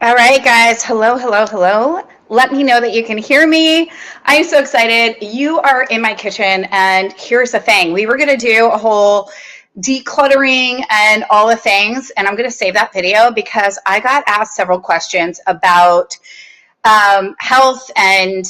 All right, guys. Hello, hello, hello. Let me know that you can hear me. I'm so excited. You are in my kitchen, and here's the thing. We were going to do a whole decluttering and all the things, and I'm going to save that video because I got asked several questions about health and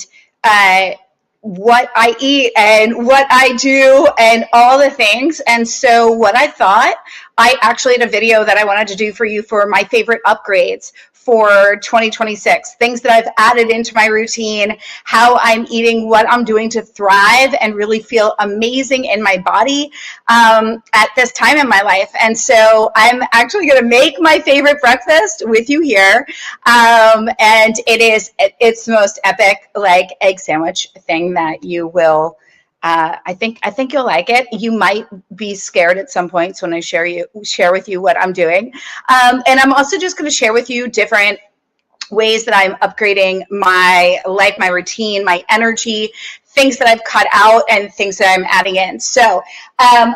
what I eat and what I do and all the things. And so what I thought, I actually had a video that I wanted to do for you for my favorite upgrades for 2026, things that I've added into my routine, how I'm eating, what I'm doing to thrive and really feel amazing in my body at this time in my life. And so I'm actually going to make my favorite breakfast with you here. And it's the most epic like egg sandwich thing that you will I think you'll like it. You might be scared at some points when I share with you what I'm doing. And I'm also just going to share with you different ways that I'm upgrading my life, my routine, my energy, things that I've cut out and things that I'm adding in. So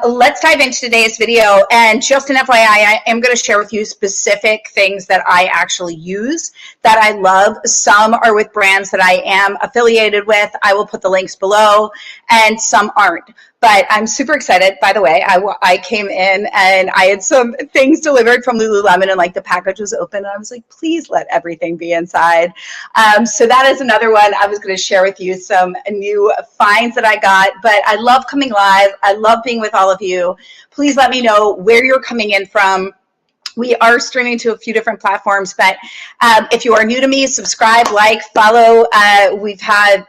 let's dive into today's video. And just an FYI, I am going to share with you specific things that I actually use that I love. Some are with brands that I am affiliated with. I will put the links below, and some aren't. But I'm super excited. By the way, I came in and I had some things delivered from Lululemon, and like the package was open, and I was like, please let everything be inside. So that is another one. I was going to share with you some new finds that I got. But I love coming live. I love being with all of you. Please let me know where you're coming in from. We are streaming to a few different platforms, but if you are new to me, subscribe, like, follow. We've had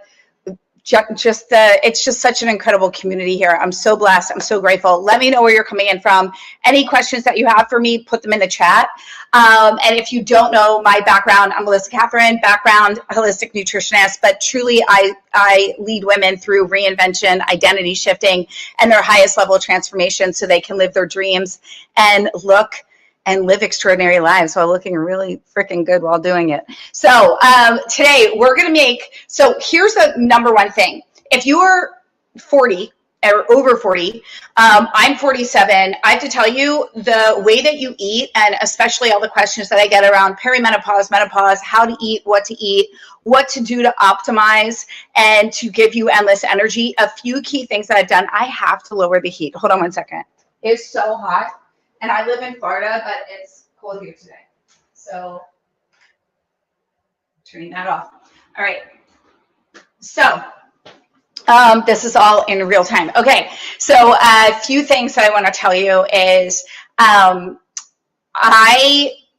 it's just such an incredible community here. I'm so blessed. I'm so grateful. Let me know where you're coming in from. Any questions that you have for me, put them in the chat. And if you don't know my background, I'm Melissa Catherine, background holistic nutritionist, but truly I lead women through reinvention, identity shifting, and their highest level of transformation so they can live their dreams and look and live extraordinary lives while looking really freaking good while doing it. So today we're going to so here's the number one thing. If you are 40 or over 40, I'm 47. I have to tell you, the way that you eat, and especially all the questions that I get around perimenopause, menopause, how to eat, what to do to optimize and to give you endless energy. A few key things that I've done. I have to lower the heat. Hold on one second. It's so hot. And I live in Florida, but it's cold here today. So turning that off. All right. So this is all in real time. Okay. So a few things that I want to tell you is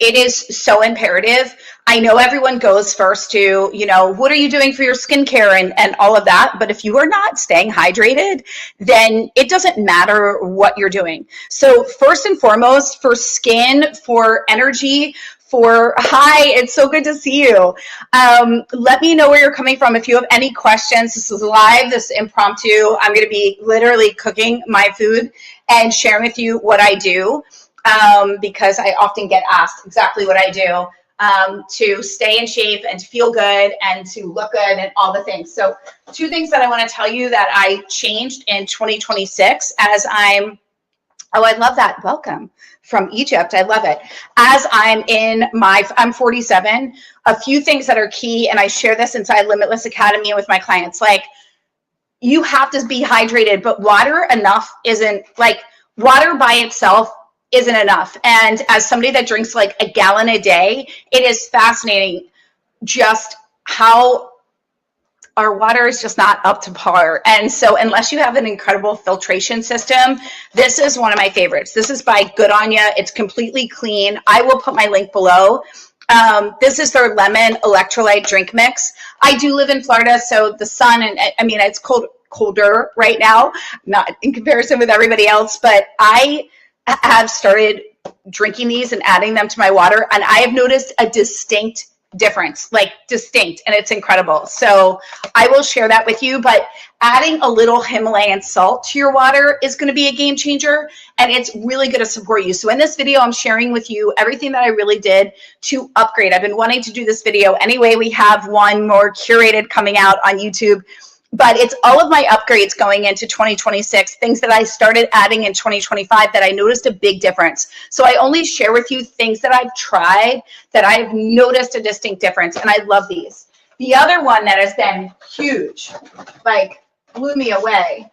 it is so imperative. I know everyone goes first to, what are you doing for your skincare and all of that. But if you are not staying hydrated, then it doesn't matter what you're doing. So first and foremost, for skin, for energy, hi, it's so good to see you. Let me know where you're coming from. If you have any questions, this is live, this is impromptu. I'm going to be literally cooking my food and sharing with you what I do. Because I often get asked exactly what I do to stay in shape and to feel good and to look good and all the things. So 2 things that I want to tell you that I changed in 2026 as I love that. Welcome from Egypt. I love it. As I'm 47, a few things that are key, and I share this inside Limitless Academy with my clients, like you have to be hydrated, but water by itself isn't enough. And as somebody that drinks like a gallon a day, it is fascinating just how our water is just not up to par. And so unless you have an incredible filtration system, this is one of my favorites. This is by Good On Ya. It's completely clean. I will put my link below. This is their lemon electrolyte drink mix. I do live in Florida, so the sun, and it's colder right now, not in comparison with everybody else, but I have started drinking these and adding them to my water, and I have noticed a distinct difference, and it's incredible. So I will share that with you, but adding a little Himalayan salt to your water is going to be a game changer, and it's really going to support you. So in this video, I'm sharing with you everything that I really did to upgrade. I've been wanting to do this video anyway. We have one more curated coming out on YouTube but it's all of my upgrades going into 2026, things that I started adding in 2025 that I noticed a big difference. So I only share with you things that I've tried that I've noticed a distinct difference, and I love these. The other one that has been huge, like blew me away,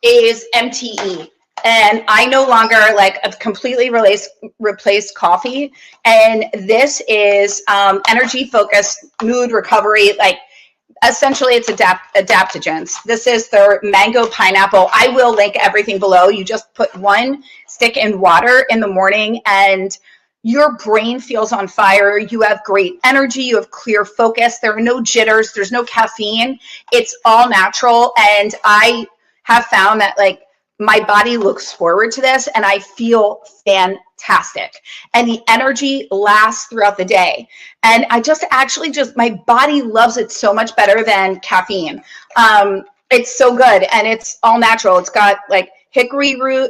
is MTE. And I no longer like I've completely replaced coffee. And this is energy focused mood recovery. Like essentially it's adaptogens. This is their mango pineapple. I will link everything below. You just put one stick in water in the morning and your brain feels on fire. You have great energy. You have clear focus. There are no jitters. There's no caffeine. It's all natural. And I have found that like my body looks forward to this and I feel fantastic. And the energy lasts throughout the day. And I just my body loves it so much better than caffeine. It's so good and it's all natural. It's got like hickory root.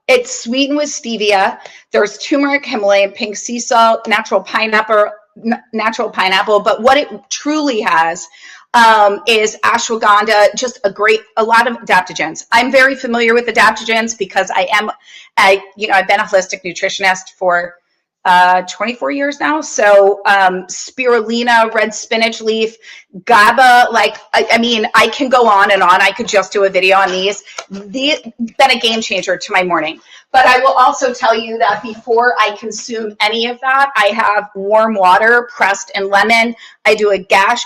It's sweetened with stevia. There's turmeric, Himalayan pink sea salt, natural pineapple. But what it truly has is ashwagandha, just a lot of adaptogens. I'm very familiar with adaptogens because I've been a holistic nutritionist for 24 years now. So spirulina, red spinach leaf, GABA, like, I can go on and on. I could just do a video on these. These been a game changer to my morning. But I will also tell you that before I consume any of that, I have warm water pressed in lemon. I do a dash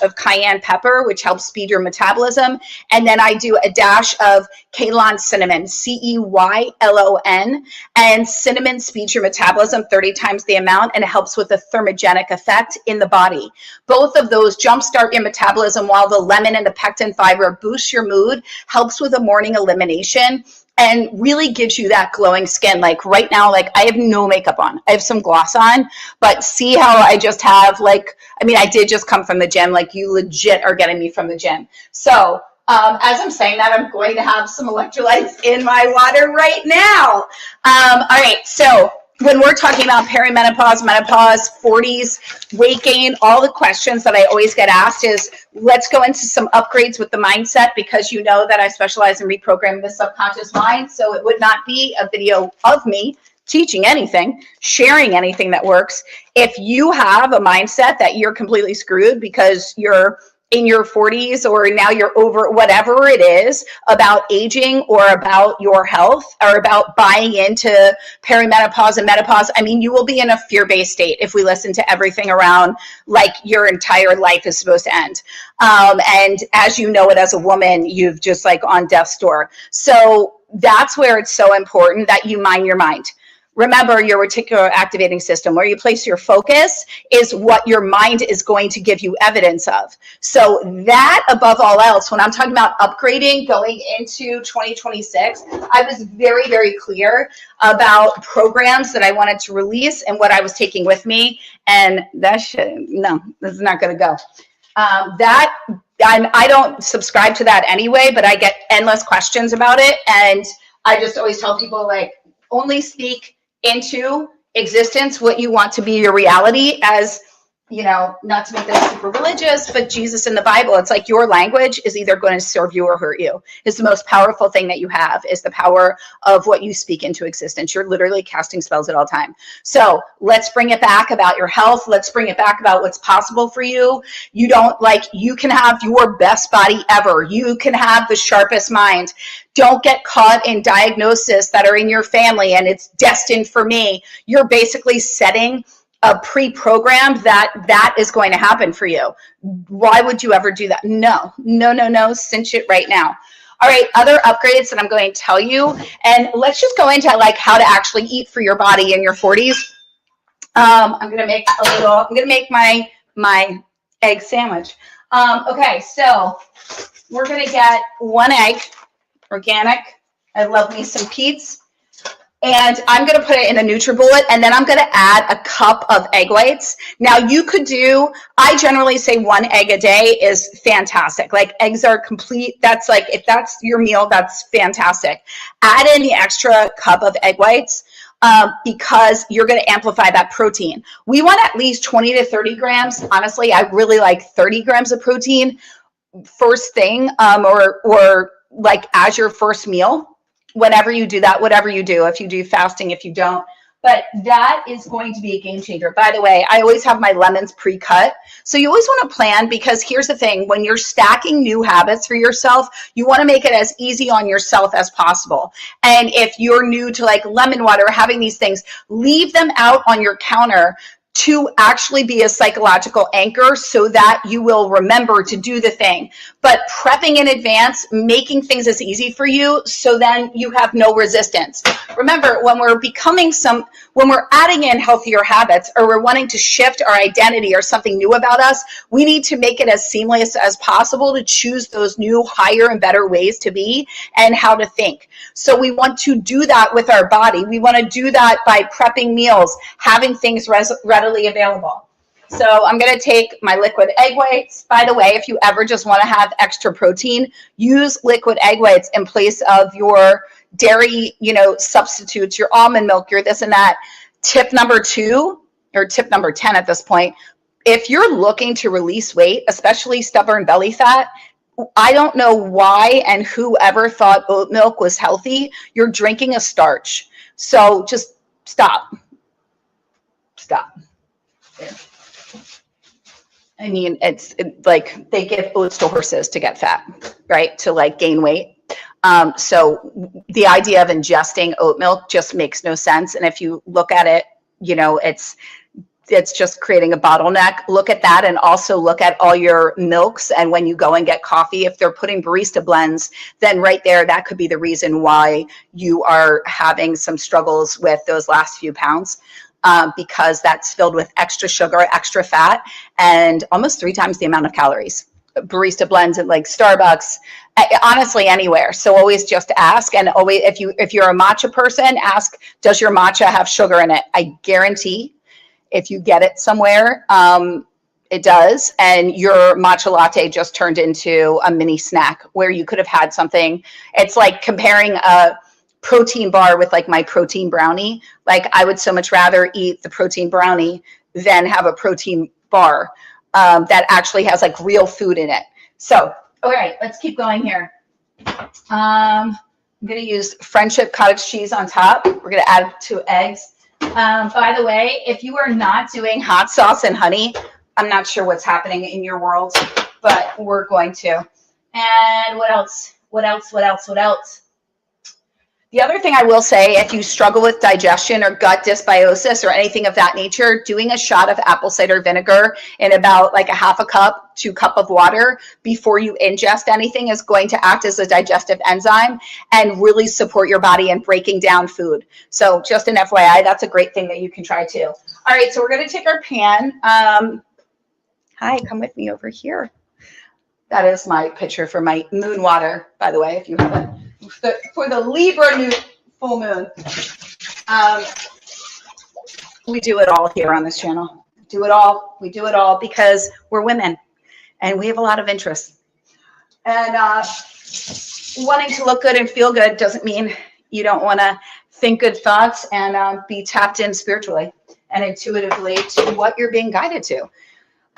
of cayenne pepper, which helps speed your metabolism. And then I do a dash of Ceylon cinnamon, CEYLON. And cinnamon speeds your metabolism 30 times the amount, and it helps with the thermogenic effect in the body. Both of those jumpstart your metabolism while the lemon and the pectin fiber boosts your mood, helps with a morning elimination, and really gives you that glowing skin. Like right now, like I have no makeup on. I have some gloss on, but see how I just have I did just come from the gym. Like you legit are getting me from the gym. So as I'm saying that, I'm going to have some electrolytes in my water right now. All right, so when we're talking about perimenopause, menopause, 40s, weight gain, all the questions that I always get asked is, let's go into some upgrades with the mindset, because you know that I specialize in reprogramming the subconscious mind. So it would not be a video of me teaching anything, sharing anything that works. If you have a mindset that you're completely screwed because you're in your 40s or now you're over, whatever it is about aging or about your health or about buying into perimenopause and menopause, you will be in a fear-based state if we listen to everything around like your entire life is supposed to end. And as you know it as a woman, you've just like on death's door. So that's where it's so important that you mind your mind. Remember, your reticular activating system, where you place your focus, is what your mind is going to give you evidence of. So that, above all else, when I'm talking about upgrading going into 2026, I was very, very clear about programs that I wanted to release and what I was taking with me. And that no, this is not going to go. I don't subscribe to that anyway, but I get endless questions about it. And I just always tell people, like, only speak into existence what you want to be your reality, as you know, not to make this super religious, but Jesus in the Bible, it's like your language is either going to serve you or hurt you. It's the most powerful thing that you have, is the power of what you speak into existence. You're literally casting spells at all time. So let's bring it back about your health. Let's bring it back about what's possible for you. You can have your best body ever. You can have the sharpest mind. Don't get caught in diagnoses that are in your family and it's destined for me. You're basically setting a pre-programmed that is going to happen for you. Why would you ever do that? No, cinch it right now. All right, other upgrades that I'm going to tell you, and let's just go into like how to actually eat for your body in your 40s. I'm gonna make my egg sandwich. Okay, so we're gonna get 1 egg, organic. I love me some Pete's. And I'm going to put it in a NutriBullet, and then I'm going to add a cup of egg whites. Now you could I generally say 1 egg a day is fantastic. Like eggs are complete. That's like, if that's your meal, that's fantastic. Add in the extra cup of egg whites. because you're going to amplify that protein. We want at least 20 to 30 grams. Honestly, I really like 30 grams of protein first thing, or like as your first meal, whenever you do that, whatever you do, if you do fasting, if you don't. But that is going to be a game changer. By the way, I always have my lemons pre-cut. So you always want to plan, because here's the thing, when you're stacking new habits for yourself, you want to make it as easy on yourself as possible. And if you're new to like lemon water, having these things, leave them out on your counter to actually be a psychological anchor so that you will remember to do the thing. But prepping in advance, making things as easy for you so then you have no resistance. Remember, when we're adding in healthier habits, or we're wanting to shift our identity or something new about us, we need to make it as seamless as possible to choose those new, higher and better ways to be and how to think. So we want to do that with our body. We want to do that by prepping meals, having things readily available. So I'm going to take my liquid egg whites. By the way, if you ever just want to have extra protein, use liquid egg whites in place of your dairy, substitutes, your almond milk, your this and that. Tip number 2, or tip number 10 at this point, if you're looking to release weight, especially stubborn belly fat, I don't know why and whoever thought oat milk was healthy. You're drinking a starch. So just stop. There. I mean, it's like they give oats to horses to get fat, right? To like gain weight. So the idea of ingesting oat milk just makes no sense. And if you look at it, it's just creating a bottleneck. Look at that, and also look at all your milks. And when you go and get coffee, if they're putting barista blends, then right there, that could be the reason why you are having some struggles with those last few pounds. Because that's filled with extra sugar, extra fat, and almost 3 times the amount of calories. Barista blends at like Starbucks, honestly anywhere. So always just ask, and always if you're a matcha person, ask, does your matcha have sugar in it? I guarantee if you get it somewhere, it does, and your matcha latte just turned into a mini snack where you could have had something. It's like comparing a protein bar with like my protein brownie. Like I would so much rather eat the protein brownie than have a protein bar that actually has like real food in it. So, all right, let's keep going here. I'm going to use friendship cottage cheese on top. We're going to add 2 eggs. By the way, if you are not doing hot sauce and honey, I'm not sure what's happening in your world, but we're going to. And what else? The other thing I will say, if you struggle with digestion or gut dysbiosis or anything of that nature, doing a shot of apple cider vinegar in about like a half a cup to cup of water before you ingest anything is going to act as a digestive enzyme and really support your body in breaking down food. So just an FYI, that's a great thing that you can try too. All right, so we're going to take our pan. Hi, come with me over here. That is my picture for my moon water, by the way, if you haven't. For the Libra full moon. We do it all here on this channel. We do it all because we're women and we have a lot of interests. And wanting to look good and feel good doesn't mean you don't want to think good thoughts and be tapped in spiritually and intuitively to what you're being guided to.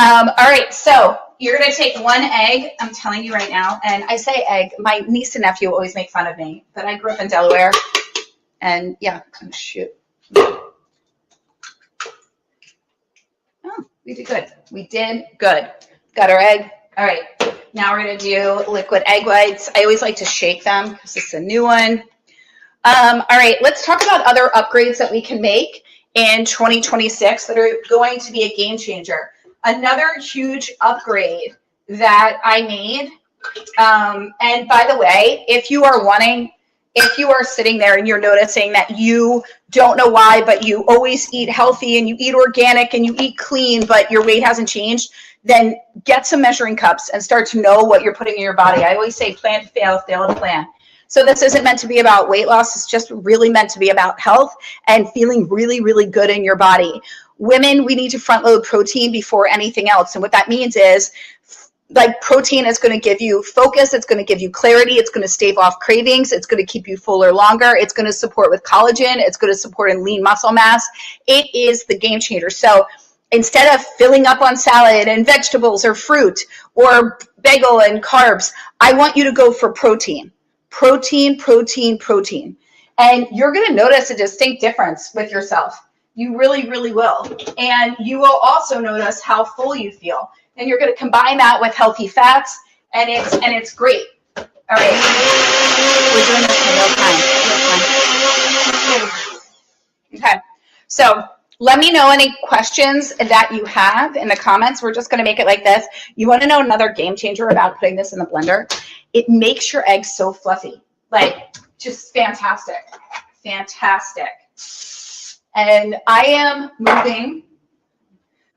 All right, so you're going to take 1 egg, I'm telling you right now, and I say egg, my niece and nephew always make fun of me, but I grew up in Delaware, and yeah, oh shoot. Oh, we did good. Got our egg. All right, now we're going to do liquid egg whites. I always like to shake them because it's a new one. All right, let's talk about other upgrades that we can make in 2026 that are going to be a game changer. Another huge upgrade that I made, and by the way, if you are sitting there and you're noticing that you don't know why, but you always eat healthy and you eat organic and you eat clean, but your weight hasn't changed, then get some measuring cups and start to know what you're putting in your body. I always say plan to fail, fail to plan. So this isn't meant to be about weight loss. It's just really meant to be about health and feeling really, really good in your body. Women, we need to front load protein before anything else. And what that means is like protein is going to give you focus. It's going to give you clarity. It's going to stave off cravings. It's going to keep you fuller longer. It's going to support with collagen. It's going to support in lean muscle mass. It is the game changer. So instead of filling up on salad and vegetables or fruit or bagel and carbs, I want you to go for protein. Protein, protein, protein. And you're going to notice a distinct difference with yourself. You really, really will. And you will also notice how full you feel. And you're going to combine that with healthy fats, and it's great. All right, we're doing this in real time. Okay, so let me know any questions that you have in the comments. We're just going to make it like this. You want to know another game changer about putting this in the blender? It makes your eggs so fluffy, like just fantastic, fantastic. And I am moving,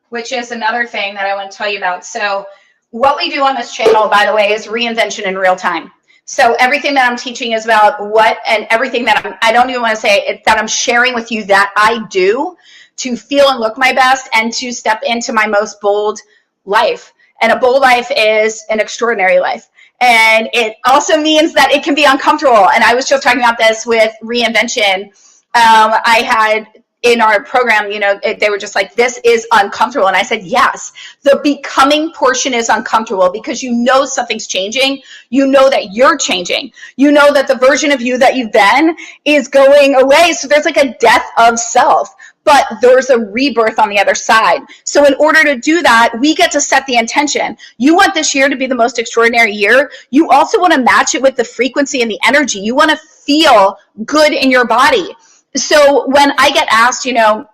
which is another thing that I want to tell you about. So what we do on this channel, by the way, is reinvention in real time. So everything that I'm teaching is about what, and everything that I don't even want to say it, that I'm sharing with you that I do to feel and look my best and to step into my most bold life. And a bold life is an extraordinary life. And it also means that it can be uncomfortable. And I was just talking about this with reinvention. I had in our program, you know, they were just like, this is uncomfortable. And I said, yes, the becoming portion is uncomfortable because you know something's changing. You know that you're changing. You know that the version of you that you've been is going away. So there's like a death of self, but there's a rebirth on the other side. So in order to do that, we get to set the intention. You want this year to be the most extraordinary year. You also want to match it with the frequency and the energy. You want to feel good in your body. So when I get asked, you know,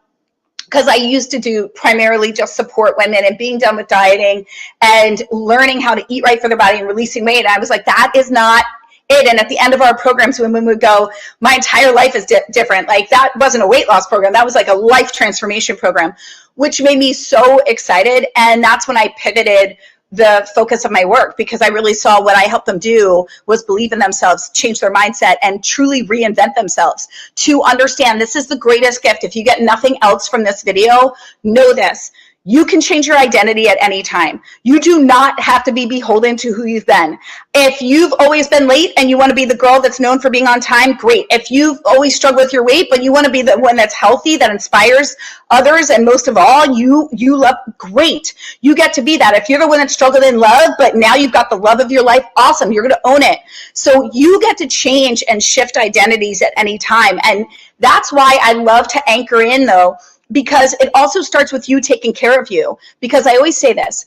because I used to do primarily just support women and being done with dieting and learning how to eat right for their body and releasing weight, I was like, that is not it. And at the end of our programs, women would go, my entire life is different. Like that wasn't a weight loss program. That was like a life transformation program, which made me so excited. And that's when I pivoted the focus of my work, because I really saw what I helped them do was believe in themselves, change their mindset, and truly reinvent themselves to understand this is the greatest gift. If you get nothing else from this video, know this. You can change your identity at any time. You do not have to be beholden to who you've been. If you've always been late and you want to be the girl that's known for being on time, great. If you've always struggled with your weight, but you want to be the one that's healthy, that inspires others, and most of all, you love, great. You get to be that. If you're the one that struggled in love, but now you've got the love of your life, awesome. You're going to own it. So you get to change and shift identities at any time. And that's why I love to anchor in, though, because it also starts with you taking care of you. Because I always say this,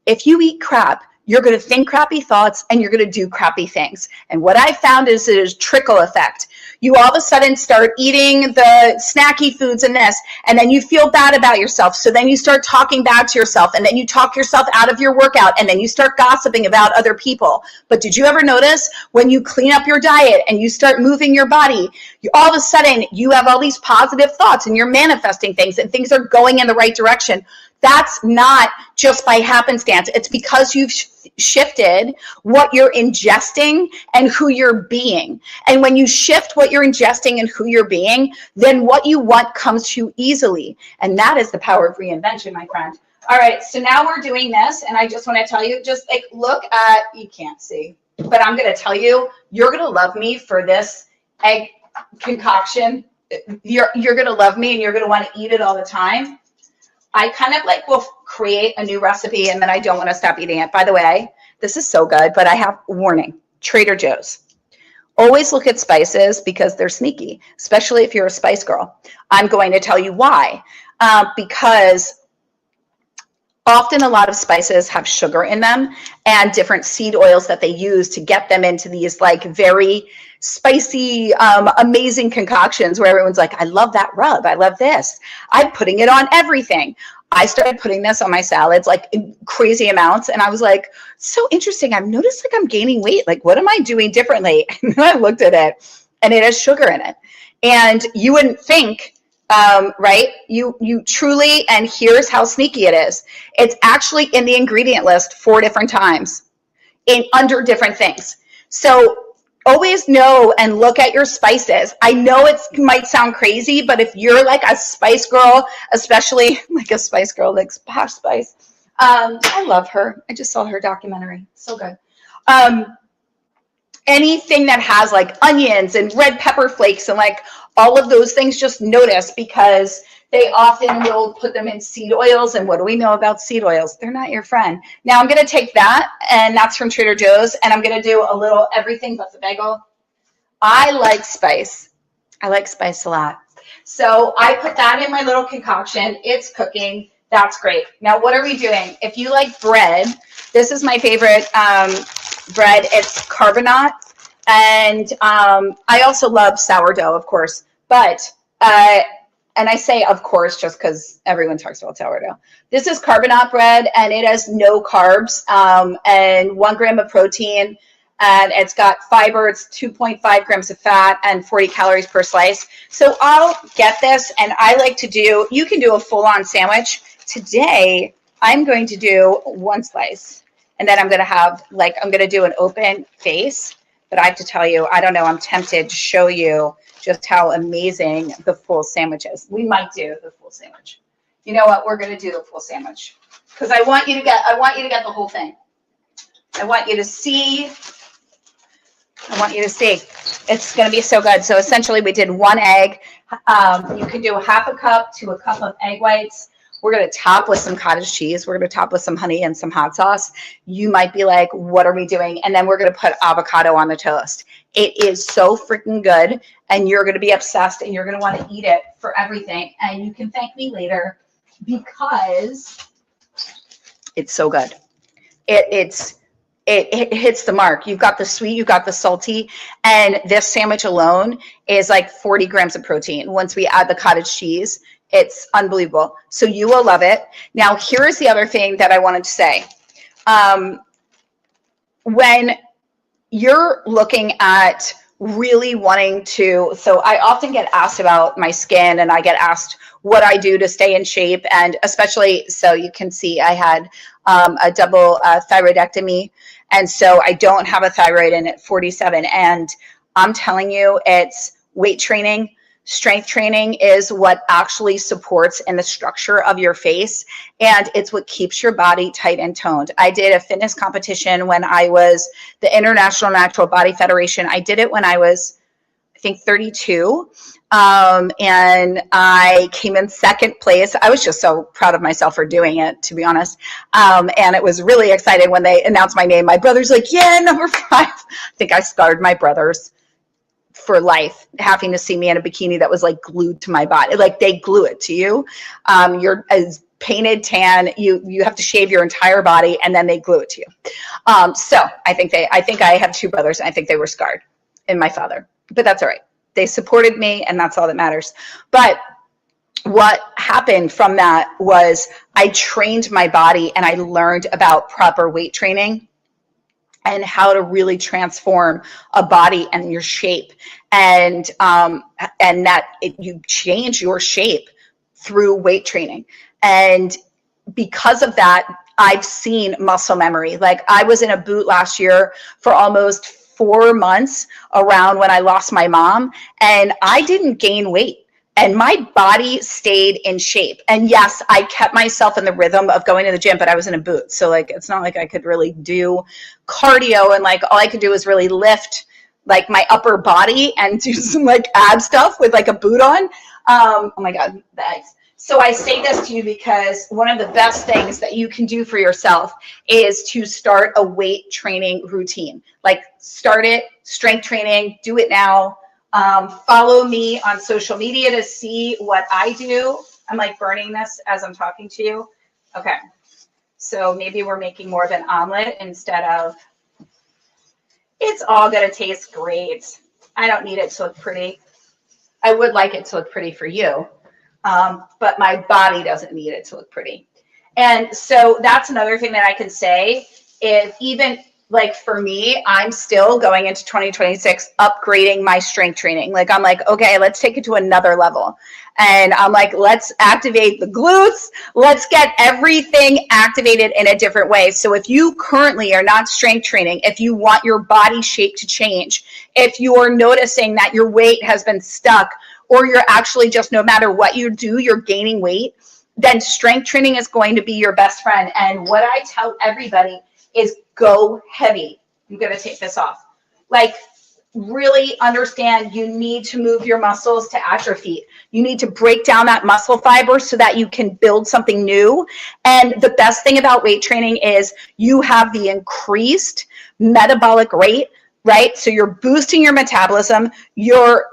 if you eat crap, you're going to think crappy thoughts and you're going to do crappy things. And what I found is there's trickle effect. You all of a sudden start eating the snacky foods and this, and then you feel bad about yourself. So then you start talking bad to yourself, and then you talk yourself out of your workout, and then you start gossiping about other people. But did you ever notice when you clean up your diet and you start moving your body, all of a sudden you have all these positive thoughts and you're manifesting things and things are going in the right direction? That's not just by happenstance. It's because you've shifted what you're ingesting and who you're being. And when you shift what you're ingesting and who you're being, then what you want comes to you easily. And that is the power of reinvention, my friend. All right, so now we're doing this, and I just want to tell you, just like look at, you can't see, but I'm going to tell you, you're going to love me for this egg concoction. You're going to love me, and you're going to want to eat it all the time. I kind of like will create a new recipe and then I don't want to stop eating it. By the way, this is so good, but I have warning, Trader Joe's. Always look at spices because they're sneaky, especially if you're a spice girl. I'm going to tell you why. Because often a lot of spices have sugar in them and different seed oils that they use to get them into these like very spicy, amazing concoctions where everyone's like, I love that rub. I love this. I'm putting it on everything. I started putting this on my salads, like in crazy amounts. And I was like, so interesting. I've noticed like I'm gaining weight. Like, what am I doing differently? And then I looked at it and it has sugar in it. And you wouldn't think, right? You truly, and here's how sneaky it is. It's actually in the ingredient list 4 different times under different things. So always know and look at your spices. I know it might sound crazy, but if you're like a spice girl, especially like a spice girl, like posh spice, I love her. I just saw her documentary. So good. Um, Anything that has like onions and red pepper flakes and like all of those things, just notice, because they often will put them in seed oils. And what do we know about seed oils? They're not your friend. Now I'm going to take that, and that's from Trader Joe's, and I'm going to do a little everything but the bagel. I like spice. I like spice a lot. So I put that in my little concoction. It's cooking. That's great. Now, what are we doing? If you like bread, this is my favorite bread. It's carbonate. And I also love sourdough, of course. But, and I say of course just because everyone talks about sourdough. This is carbonate bread, and it has no carbs and 1 gram of protein. And it's got fiber. It's 2.5 grams of fat and 40 calories per slice. So I'll get this, and I like to do, you can do a full-on sandwich. Today, I'm going to do 1 slice, and then I'm going to have, like, I'm going to do an open face. But I have to tell you, I don't know, I'm tempted to show you just how amazing the full sandwich is. We might do the full sandwich. You know what? We're going to do the full sandwich because I want you to get the whole thing. I want you to see. It's going to be so good. So essentially we did 1 egg. You can do 1/2 cup to 1 cup of egg whites. We're going to top with some cottage cheese. We're going to top with some honey and some hot sauce. You might be like, what are we doing? And then we're going to put avocado on the toast. It is so freaking good, and you're going to be obsessed, and you're going to want to eat it for everything. And you can thank me later because it's so good. It hits the mark. You've got the sweet, you've got the salty, and this sandwich alone is like 40 grams of protein. Once we add the cottage cheese, it's unbelievable. So you will love it. Now, here is the other thing that I wanted to say. When you're looking at really wanting to, so I often get asked about my skin, and I get asked what I do to stay in shape. And especially, so you can see I had a double thyroidectomy. And so I don't have a thyroid in at 47. And I'm telling you, it's weight training. Strength training is what actually supports in the structure of your face, and it's what keeps your body tight and toned. I did a fitness competition when I was the International Natural Body Federation. I did it when I was, I think, 32, and I came in 2nd place. I was just so proud of myself for doing it, to be honest, and it was really exciting when they announced my name. My brother's like, yeah, number 5. I think I scarred my brothers for life, having to see me in a bikini that was like glued to my body. Like they glue it to you. You're as painted tan. You have to shave your entire body, and then they glue it to you. So I think I have 2 brothers, and I think they were scarred in my father, but that's all right. They supported me, and that's all that matters. But what happened from that was I trained my body, and I learned about proper weight training and how to really transform a body and your shape, and that you change your shape through weight training. And because of that, I've seen muscle memory. Like I was in a boot last year for almost 4 months around when I lost my mom, and I didn't gain weight. And my body stayed in shape. And yes, I kept myself in the rhythm of going to the gym, but I was in a boot. So like, it's not like I could really do cardio, and like all I could do was really lift like my upper body and do some like ab stuff with like a boot on. Oh my God, the eggs. So I say this to you because one of the best things that you can do for yourself is to start a weight training routine. Like start it, strength training, do it now. Follow me on social media to see what I do. I'm like burning this as I'm talking to you. Okay. So maybe we're making more of an omelet instead of, it's all going to taste great. I don't need it to look pretty. I would like it to look pretty for you. But my body doesn't need it to look pretty. And so that's another thing that I can say. If even like for me, I'm still going into 2026, upgrading my strength training. Like I'm like, okay, let's take it to another level. And I'm like, let's activate the glutes. Let's get everything activated in a different way. So if you currently are not strength training, if you want your body shape to change, if you're noticing that your weight has been stuck, or you're actually just, no matter what you do, you're gaining weight, then strength training is going to be your best friend. And what I tell everybody is go heavy. I'm going to take this off. Like, really understand you need to move your muscles to atrophy. You need to break down that muscle fiber so that you can build something new. And the best thing about weight training is you have the increased metabolic rate, right? So you're boosting your metabolism. You're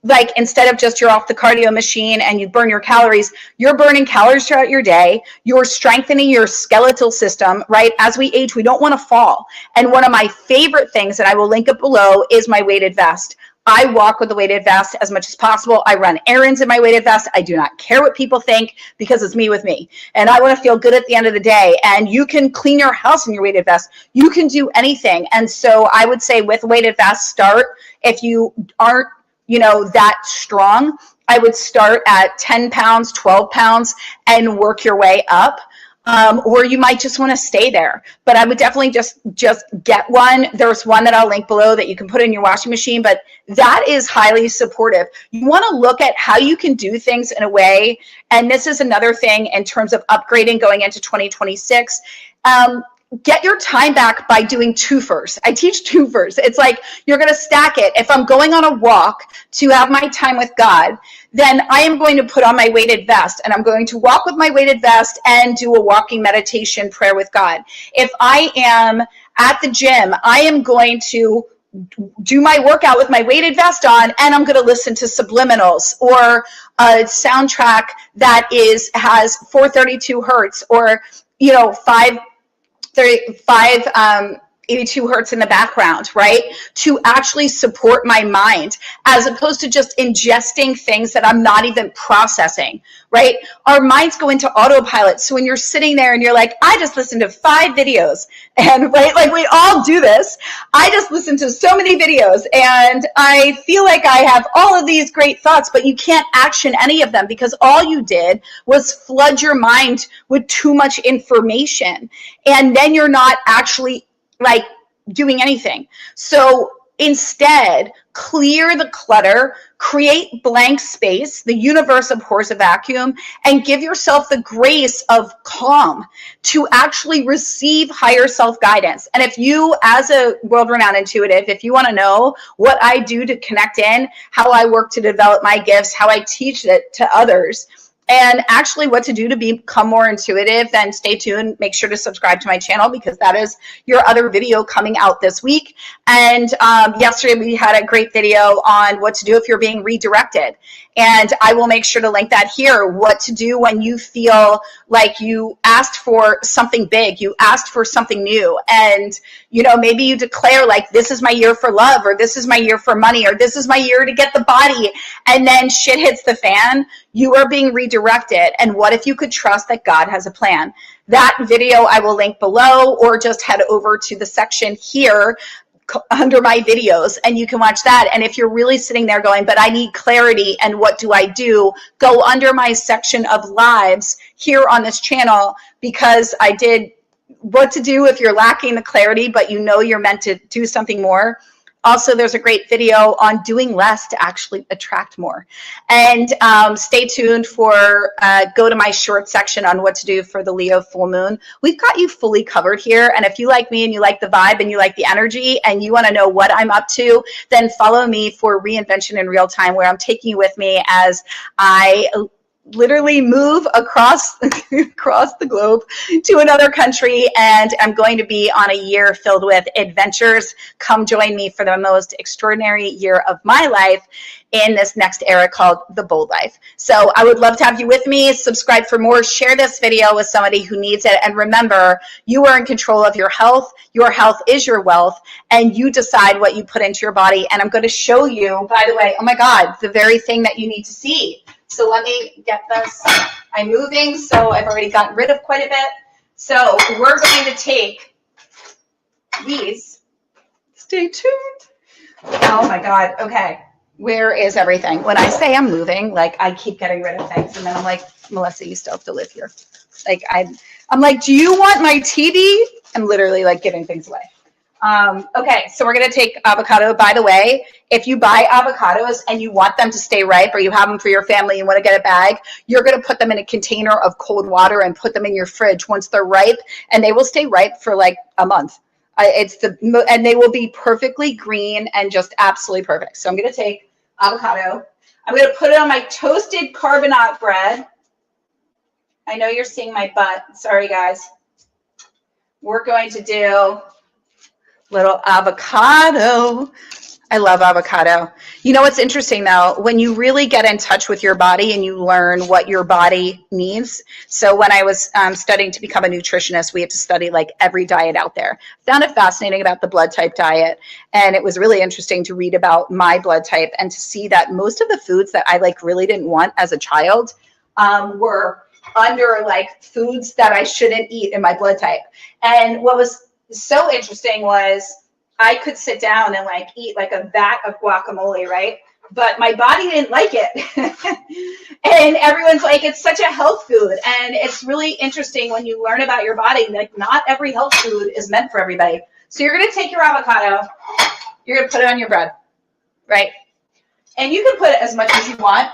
like, instead of just you're off the cardio machine and you burn your calories, you're burning calories throughout your day. You're strengthening your skeletal system, right? As we age, we don't want to fall. And one of my favorite things that I will link up below is my weighted vest. I walk with a weighted vest as much as possible. I run errands in my weighted vest. I do not care what people think because it's me with me. And I want to feel good at the end of the day. And you can clean your house in your weighted vest. You can do anything. And so I would say with weighted vest, start. If you aren't, that strong, I would start at 10 pounds, 12 pounds and work your way up. Or you might just want to stay there, but I would definitely just get one. There's one that I'll link below that you can put in your washing machine, but that is highly supportive. You want to look at how you can do things in a way. And this is another thing in terms of upgrading going into 2026. Get your time back by doing Twofers. I teach Twofers. It's like you're going to stack it. If I'm going on a walk to have my time with God, then I am going to put on my weighted vest and I'm going to walk with my weighted vest and do a walking meditation prayer with God. If I am at the gym, I am going to do my workout with my weighted vest on and I'm going to listen to subliminals or a soundtrack that has 432 hertz or 82 hertz in the background, right? To actually support my mind as opposed to just ingesting things that I'm not even processing, right? Our minds go into autopilot. So when you're sitting there and you're like, I just listened to 5 videos and right, like we all do this. I just listened to so many videos and I feel like I have all of these great thoughts, but you can't action any of them because all you did was flood your mind with too much information. And then you're not actually like doing anything. So instead, clear the clutter, create blank space. The universe abhors a vacuum, and give yourself the grace of calm to actually receive higher self-guidance. And if you, as a world-renowned intuitive, if you want to know what I do to connect in, how I work to develop my gifts, how I teach it to others, and actually what to do to become more intuitive, then stay tuned. Make sure to subscribe to my channel because that is your other video coming out this week. And yesterday we had a great video on what to do if you're being redirected. And I will make sure to link that here. What to do when you feel like you asked for something big, you asked for something new. And, maybe you declare like, this is my year for love, or this is my year for money, or this is my year to get the body. And then shit hits the fan. You are being redirected. And what if you could trust that God has a plan? That video I will link below, or just head over to the section here under my videos and you can watch that. And if you're really sitting there going, but I need clarity and what do I do? Go under my section of lives here on this channel because I did what to do if you're lacking the clarity, but you're meant to do something more. Also, there's a great video on doing less to actually attract more. And stay tuned for, go to my short section on what to do for the Leo full moon. We've got you fully covered here. And if you like me and you like the vibe and you like the energy and you want to know what I'm up to, then follow me for Reinvention in Real Time, where I'm taking you with me as I literally move across the globe to another country, and I'm going to be on a year filled with adventures. Come join me for the most extraordinary year of my life in this next era called the Bold Life. So I would love to have you with me. Subscribe for more. Share this video with somebody who needs it. And remember, you are in control of your health. Your health is your wealth, and you decide what you put into your body. And I'm going to show you, by the way, oh my God, the very thing that you need to see. So let me get this. I'm moving, so I've already gotten rid of quite a bit. So we're going to take these. Stay tuned. Oh my God. Okay. Where is everything? When I say I'm moving, like I keep getting rid of things. And then I'm like, Melissa, you still have to live here. Like I'm like, do you want my TV? I'm literally like giving things away. Okay, so we're going to take avocado. By the way, if you buy avocados and you want them to stay ripe, or you have them for your family and want to get a bag, you're going to put them in a container of cold water and put them in your fridge once they're ripe, and they will stay ripe for like a month. And they will be perfectly green and just absolutely perfect. So I'm going to take avocado. I'm going to put it on my toasted carbonate bread. I know you're seeing my butt. Sorry, guys. We're going to do little avocado. I love avocado. You know what's interesting though? When you really get in touch with your body and you learn what your body needs. So when I was studying to become a nutritionist, we had to study like every diet out there. Found it fascinating about the blood type diet. And it was really interesting to read about my blood type and to see that most of the foods that I like really didn't want as a child were under like foods that I shouldn't eat in my blood type. And what was so interesting was I could sit down and like eat like a vat of guacamole, right? But my body didn't like it. And everyone's like, it's such a health food. And it's really interesting when you learn about your body, like not every health food is meant for everybody. So you're going to take your avocado, you're going to put it on your bread, right? And you can put it as much as you want,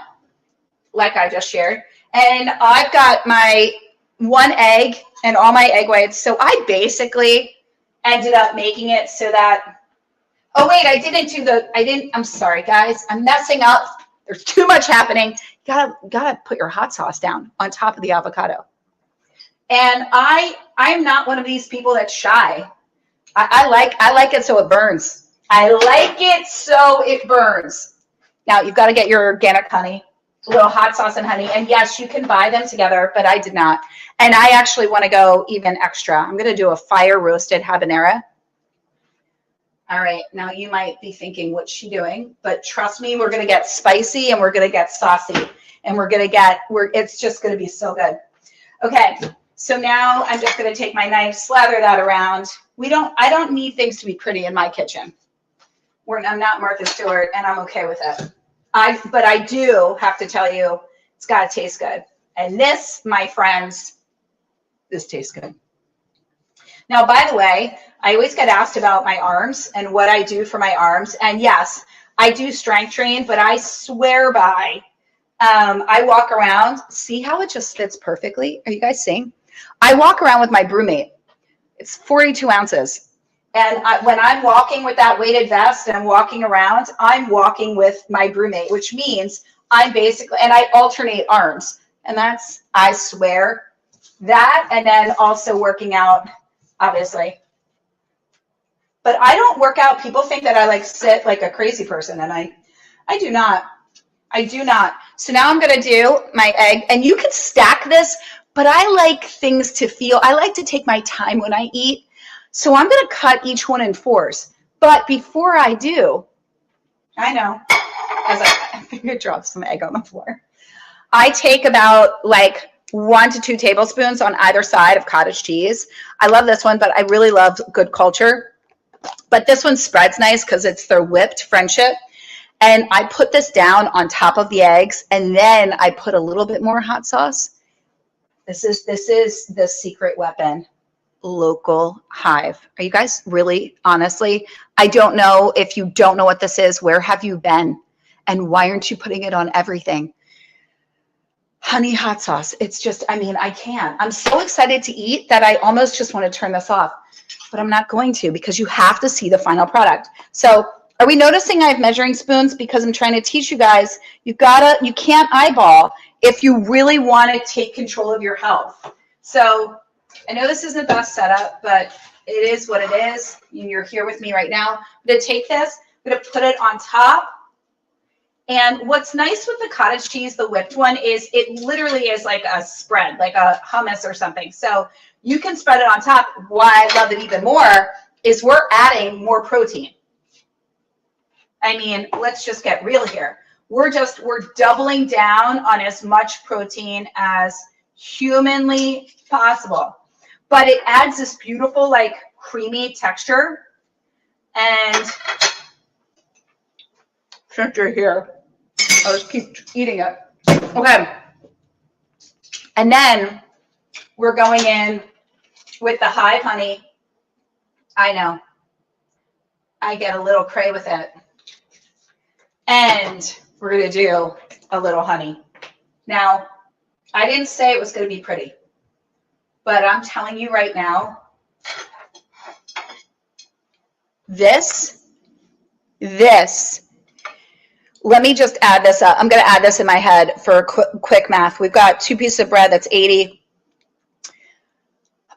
like I just shared. And I've got my 1 egg and all my egg whites. So I basically ended up making it so that, oh wait, I'm sorry guys, I'm messing up. There's too much happening. You gotta put your hot sauce down on top of the avocado. And I'm not one of these people that's shy. I like it so it burns. I like it so it burns. Now you've got to get your organic honey, a little hot sauce and honey. And yes, you can buy them together, but I did not. And I actually want to go even extra. I'm going to do a fire roasted habanero. All right. Now you might be thinking, what's she doing? But trust me, we're going to get spicy and we're going to get saucy and it's just going to be so good. Okay. So now I'm just going to take my knife, slather that around. I don't need things to be pretty in my kitchen. I'm not Martha Stewart and I'm okay with it. But I do have to tell you, it's got to taste good. And this, my friends, this tastes good. Now, by the way, I always get asked about my arms and what I do for my arms. And yes, I do strength train, but I swear by, I walk around, see how it just fits perfectly? Are you guys seeing? I walk around with my brewmate. It's 42 ounces. And when I'm walking with that weighted vest and I'm walking around, I'm walking with my brewmate, which means and I alternate arms. And that's, I swear, that, and then also working out, obviously. But I don't work out. People think that I like sit like a crazy person, and I do not. I do not. So now I'm going to do my egg, and you can stack this, but I like things to feel. I like to take my time when I eat. So I'm going to cut each one in 4s. But before I do, I know, as I think I dropped some egg on the floor. I take about like 1 to 2 tablespoons on either side of cottage cheese. I love this one, but I really love Good Culture. But this one spreads nice because it's their whipped friendship. And I put this down on top of the eggs, and then I put a little bit more hot sauce. This is the secret weapon. Local Hive. Are you guys really, honestly? I don't know if you don't know what this is. Where have you been? And why aren't you putting it on everything? Honey hot sauce. It's just, I can't. I'm so excited to eat that I almost just want to turn this off, but I'm not going to because you have to see the final product. So are we noticing I have measuring spoons? Because I'm trying to teach you guys, you can't eyeball if you really want to take control of your health. So I know this isn't the best setup, but it is what it is. You're here with me right now. I'm going to take this, I'm going to put it on top. And what's nice with the cottage cheese, the whipped one, is it literally is like a spread, like a hummus or something. So you can spread it on top. Why I love it even more is we're adding more protein. Let's just get real here. We're doubling down on as much protein as humanly possible. But it adds this beautiful, like, creamy texture. And since you're here, I'll just keep eating it. Okay. And then we're going in with the Hive honey. I know. I get a little cray with it. And we're going to do a little honey. Now, I didn't say it was going to be pretty, but I'm telling you right now, this, let me just add this up. I'm going to add this in my head for quick math. We've got 2 pieces of bread, that's 80.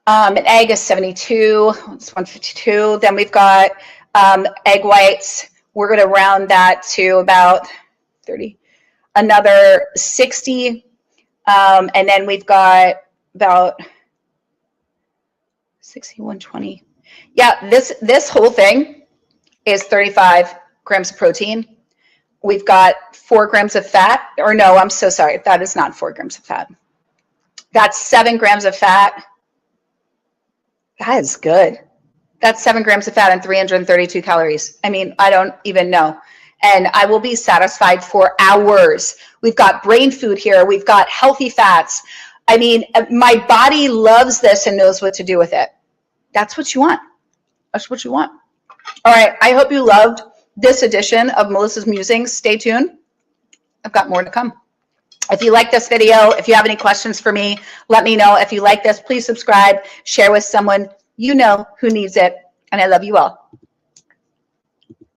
An egg is 72, it's 152. Then we've got egg whites. We're going to round that to about 30. Another 60. And then we've got about 60, 120. Yeah, this whole thing is 35 grams of protein. We've got 4 grams of fat. Or no, I'm so sorry. That is not 4 grams of fat. That's 7 grams of fat. That is good. That's 7 grams of fat and 332 calories. I mean, I don't even know. And I will be satisfied for hours. We've got brain food here. We've got healthy fats. I mean, my body loves this and knows what to do with it. That's what you want. That's what you want. All right. I hope you loved this edition of Melissa's Musings. Stay tuned. I've got more to come. If you like this video, if you have any questions for me, let me know. If you like this, please subscribe, share with someone you know who needs it. And I love you all.